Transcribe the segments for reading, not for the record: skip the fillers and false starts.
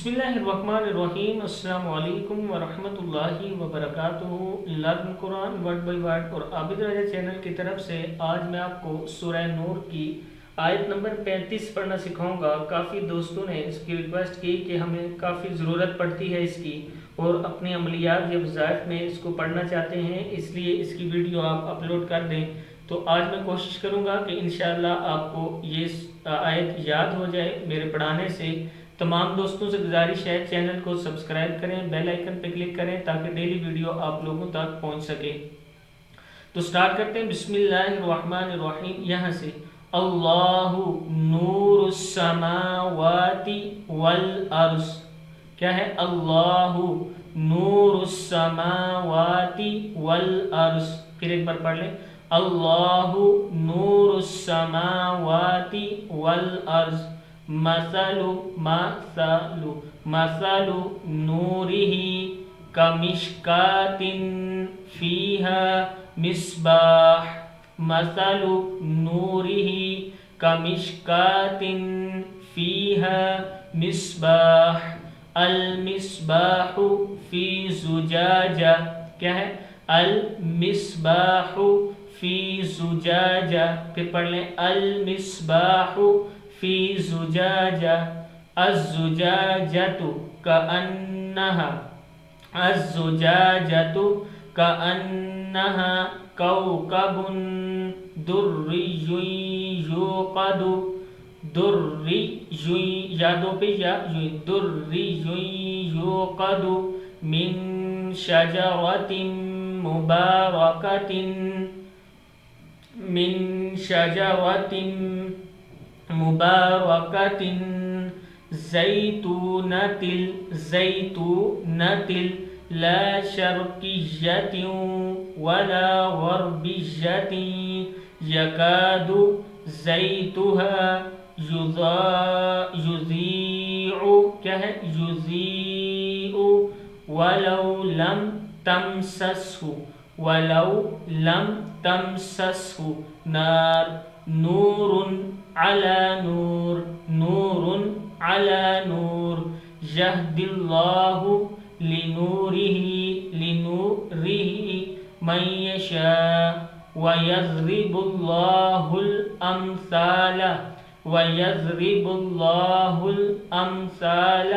بسم اللہ الرحمن الرحیم۔ السلام علیکم ورحمۃ اللہ وبرکاتہ۔ Learn Quran word by word اور عابد راجہ چینل کی طرف سے آج میں آپ کو سورہ نور کی آیت نمبر 35 پڑھنا سکھاؤں گا۔ کافی دوستوں نے اس کی ریکویسٹ کی کہ ہمیں کافی ضرورت پڑتی ہے اس کی، اور اپنے عملیات یا وظائف میں اس کو پڑھنا چاہتے ہیں، اس لیے اس کی ویڈیو آپ اپلوڈ کر دیں۔ تو آج میں کوشش کروں گا کہ انشاءاللہ آپ کو یہ آیت یاد ہو جائے میرے پڑھانے سے۔ تمام دوستوں سے گزارش ہے چینل کو سبسکرائب کریں، بیل آئیکن پہ کلک کریں تاکہ ڈیلی ویڈیو آپ لوگوں تک پہنچ سکے۔ تو سٹارٹ کرتے ہیں۔ بسم اللہ الرحمن الرحیم۔ یہاں سے اللہ نور السماوات والارض، کیا ہے؟ اللہ نور السماوات والارض۔ پھر ایک بار پڑھ لیں، اللہ نور السماوات والارض مثل نوره كمشكاة فيها مصباح مثل نوره كمشكاة فيها مصباح المصباح في زجاجة، کیا ہے؟ المصباح في زجاجة۔ پھر پڑھ لیں، المصباح فی زجاجہ الزجاجۃ کأنہا کوکب دری یوقد یادوں پہ دری یوقد من شجرۃ مبارکۃ زیتونۃ لا شرقیۃ ولا غربیۃ یکاد زیتها یضیء، کیا ہے؟ یضیء ولو لم تمسسه نار نور علی نور یہدی اللہ لنورہ من یشاء ویضرب اللہ الامثال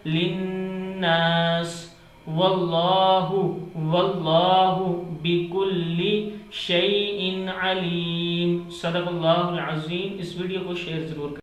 للناس واللہ بکل شیء علیم۔ صدق اللہ العظیم۔ اس ویڈیو کو شیئر ضرور کریں۔